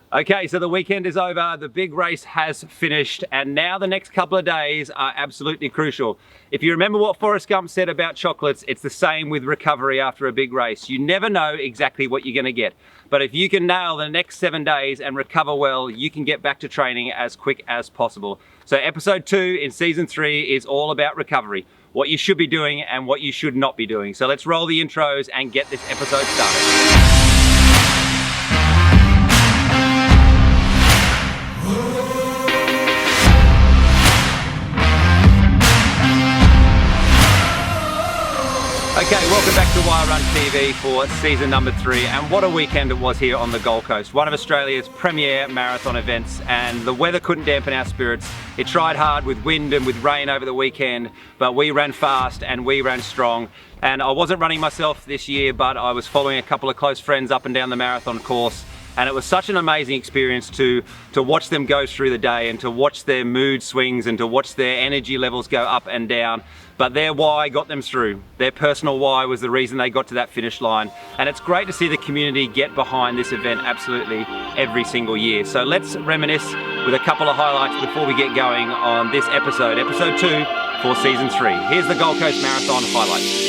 Okay, so the weekend is over, the big race has finished, and now the next couple of days are absolutely crucial. If you remember what Forrest Gump said about chocolates, it's the same with recovery after a big race. You never know exactly what you're going to get. But if you can nail the next 7 days and recover well, you can get back to training as quick as possible. So episode 2 in season 3 is all about recovery, what you should be doing and what you should not be doing. So let's roll the intros and get this episode started. Okay, welcome back to Wire Run TV for season number 3, and what a weekend it was here on the Gold Coast. One of Australia's premier marathon events, and the weather couldn't dampen our spirits. It tried hard with wind and with rain over the weekend, but we ran fast and we ran strong. And I wasn't running myself this year, but I was following a couple of close friends up and down the marathon course. And it was such an amazing experience to watch them go through the day and to watch their mood swings and to watch their energy levels go up and down. But their why got them through. Their personal why was the reason they got to that finish line. And it's great to see the community get behind this event absolutely every single year. So let's reminisce with a couple of highlights before we get going on this episode, episode 2 for season 3. Here's the Gold Coast Marathon highlights.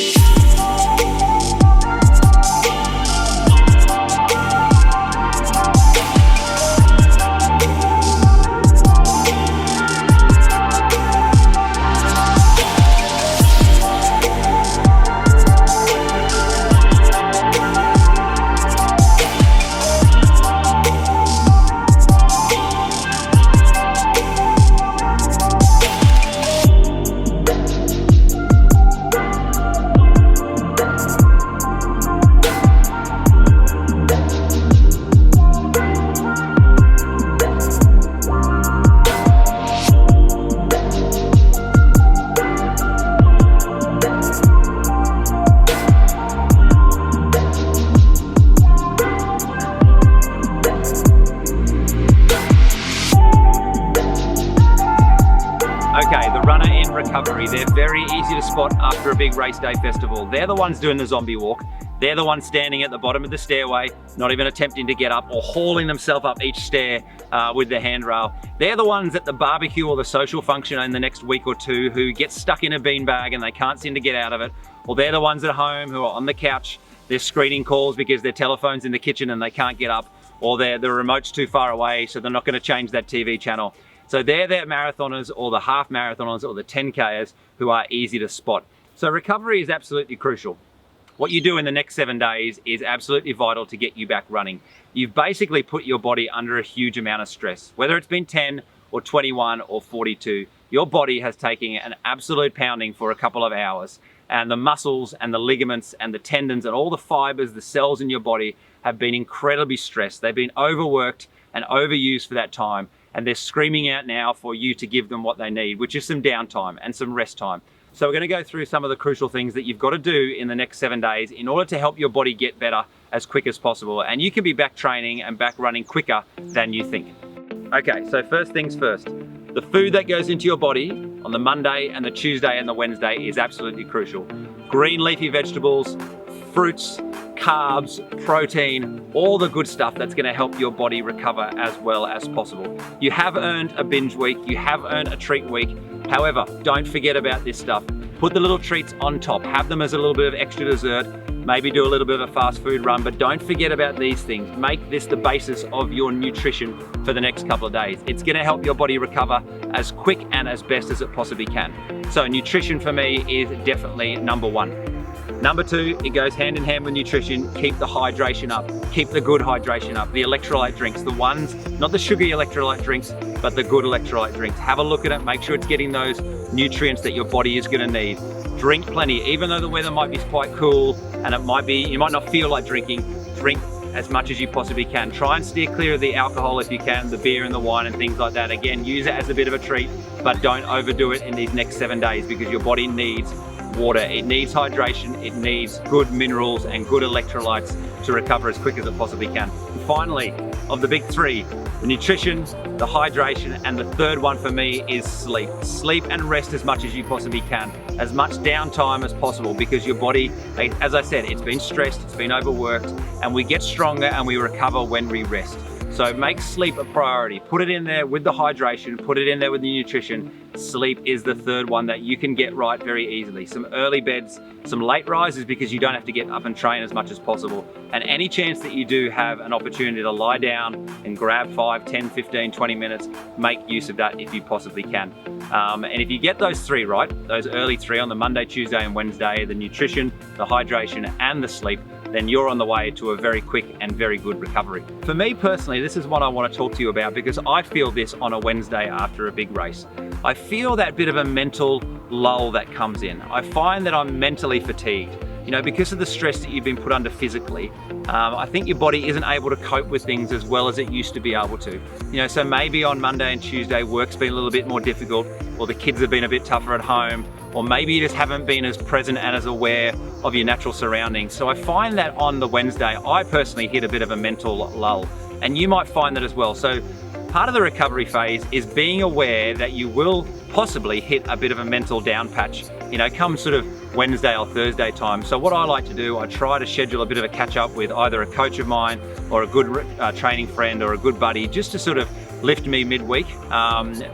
Okay, the runner in recovery, they're very easy to spot after a big race day festival. They're the ones doing the zombie walk. They're the ones standing at the bottom of the stairway, not even attempting to get up or hauling themselves up each stair with their handrail. They're the ones at the barbecue or the social function in the next week or two who get stuck in a beanbag and they can't seem to get out of it. Or they're the ones at home who are on the couch, they're screening calls because their telephone's in the kitchen and they can't get up, or the remote's too far away so they're not going to change that TV channel. So they're the marathoners or the half marathoners or the 10Kers who are easy to spot. So recovery is absolutely crucial. What you do in the next 7 days is absolutely vital to get you back running. You've basically put your body under a huge amount of stress. Whether it's been 10 or 21 or 42, your body has taken an absolute pounding for a couple of hours. And the muscles and the ligaments and the tendons and all the fibers, the cells in your body have been incredibly stressed. They've been overworked and overused for that time. And they're screaming out now for you to give them what they need, which is some downtime and some rest time. So we're going to go through some of the crucial things that you've got to do in the next 7 days in order to help your body get better as quick as possible. And you can be back training and back running quicker than you think. Okay, so first things first. The food that goes into your body on the Monday and the Tuesday and the Wednesday is absolutely crucial. Green leafy vegetables, fruits, carbs, protein, all the good stuff that's going to help your body recover as well as possible. You have earned a binge week, you have earned a treat week. However, don't forget about this stuff. Put the little treats on top, have them as a little bit of extra dessert, maybe do a little bit of a fast food run, but don't forget about these things. Make this the basis of your nutrition for the next couple of days. It's going to help your body recover as quick and as best as it possibly can. So nutrition for me is definitely number 1. Number 2, it goes hand in hand with nutrition. Keep the hydration up. Keep the good hydration up. The electrolyte drinks, the ones, not the sugary electrolyte drinks, but the good electrolyte drinks. Have a look at it. Make sure it's getting those nutrients that your body is going to need. Drink plenty. Even though the weather might be quite cool and you might not feel like drinking, drink as much as you possibly can. Try and steer clear of the alcohol if you can, the beer and the wine and things like that. Again, use it as a bit of a treat, but don't overdo it in these next 7 days because your body needs water. It needs hydration, it needs good minerals and good electrolytes to recover as quick as it possibly can. And finally, of the big 3, the nutrition, the hydration, and the third one for me is sleep. Sleep and rest as much as you possibly can. As much downtime as possible because your body, as I said, it's been stressed, it's been overworked, and we get stronger and we recover when we rest. So make sleep a priority. Put it in there with the hydration, put it in there with the nutrition. Sleep is the third one that you can get right very easily. Some early beds, some late rises because you don't have to get up and train as much as possible. And any chance that you do have an opportunity to lie down and grab 5, 10, 15, 20 minutes, make use of that if you possibly can. And if you get those three right, those early three on the Monday, Tuesday and Wednesday, the nutrition, the hydration and the sleep, then you're on the way to a very quick and very good recovery. For me personally, this is what I want to talk to you about because I feel this on a Wednesday after a big race. I feel that bit of a mental lull that comes in. I find that I'm mentally fatigued. You know, because of the stress that you've been put under physically, I think your body isn't able to cope with things as well as it used to be able to. You know, so maybe on Monday and Tuesday, work's been a little bit more difficult, or the kids have been a bit tougher at home, or maybe you just haven't been as present and as aware of your natural surroundings. So I find that on the Wednesday, I personally hit a bit of a mental lull, and you might find that as well. So part of the recovery phase is being aware that you will possibly hit a bit of a mental down patch, you know, come sort of Wednesday or Thursday time. So what I like to do, I try to schedule a bit of a catch up with either a coach of mine or a good training friend or a good buddy, just to sort of lift me midweek,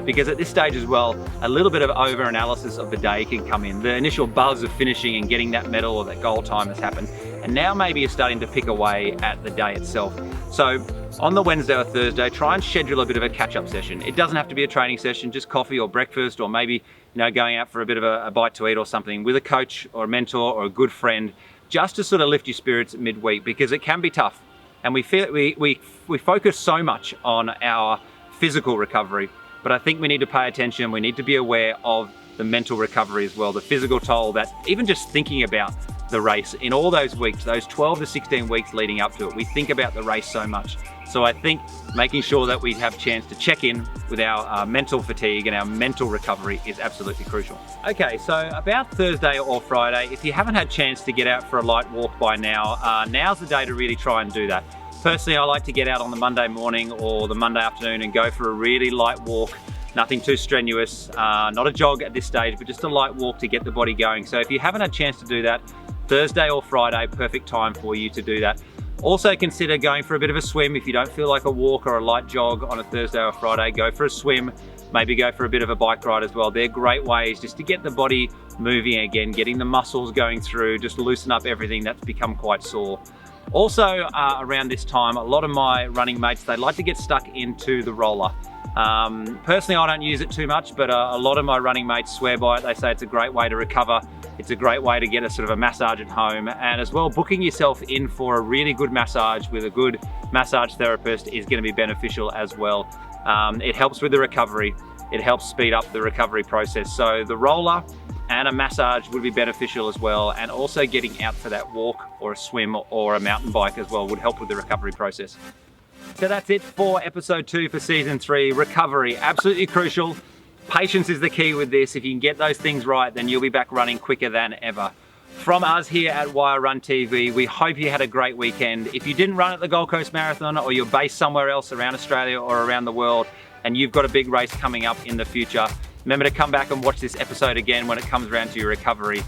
because at this stage as well, a little bit of over analysis of the day can come in. The initial buzz of finishing and getting that medal or that goal time has happened, and now maybe you're starting to pick away at the day itself. So on the Wednesday or Thursday, try and schedule a bit of a catch-up session. It doesn't have to be a training session, just coffee or breakfast, or maybe, you know, going out for a bit of a bite to eat or something with a coach or a mentor or a good friend, just to sort of lift your spirits midweek, because it can be tough. And we focus so much on our physical recovery, but I think we need to pay attention. We need to be aware of the mental recovery as well, the physical toll that even just thinking about the race in all those weeks, those 12 to 16 weeks leading up to it, we think about the race so much. So I think making sure that we have a chance to check in with our mental fatigue and our mental recovery is absolutely crucial. Okay, so about Thursday or Friday, if you haven't had a chance to get out for a light walk by now, now's the day to really try and do that. Personally, I like to get out on the Monday morning or the Monday afternoon and go for a really light walk. Nothing too strenuous, not a jog at this stage, but just a light walk to get the body going. So if you haven't had a chance to do that, Thursday or Friday, perfect time for you to do that. Also consider going for a bit of a swim. If you don't feel like a walk or a light jog on a Thursday or Friday, go for a swim, maybe go for a bit of a bike ride as well. They're great ways just to get the body moving again, getting the muscles going through, just loosen up everything that's become quite sore. Also around this time, a lot of my running mates, they like to get stuck into the roller. Personally, I don't use it too much, but a lot of my running mates swear by it. They say it's a great way to recover. It's a great way to get a sort of a massage at home, and as well, booking yourself in for a really good massage with a good massage therapist is going to be beneficial as well. It helps with the recovery. It helps speed up the recovery process. So the roller and a massage would be beneficial as well, and also getting out for that walk or a swim or a mountain bike as well would help with the recovery process. So that's it for episode 2 for season 3. Recovery, absolutely crucial. Patience is the key with this. If you can get those things right, then you'll be back running quicker than ever. From us here at Wire Run TV, we hope you had a great weekend. If you didn't run at the Gold Coast Marathon, or you're based somewhere else around Australia or around the world, and you've got a big race coming up in the future, remember to come back and watch this episode again when it comes around to your recovery.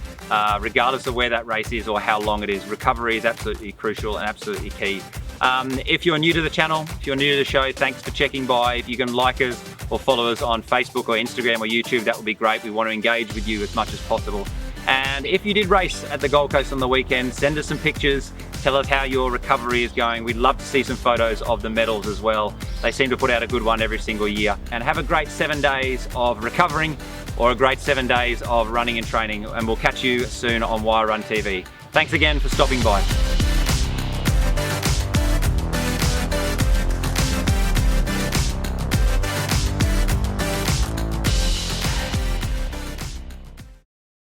Regardless of where that race is or how long it is, recovery is absolutely crucial and absolutely key. If you're new to the channel, if you're new to the show, thanks for checking by. If you can like us or follow us on Facebook or Instagram or YouTube, that would be great. We want to engage with you as much as possible. And if you did race at the Gold Coast on the weekend, send us some pictures. Tell us how your recovery is going. We'd love to see some photos of the medals as well. They seem to put out a good one every single year. And have a great 7 days of recovering, or a great 7 days of running and training. And we'll catch you soon on Wire Run TV. Thanks again for stopping by.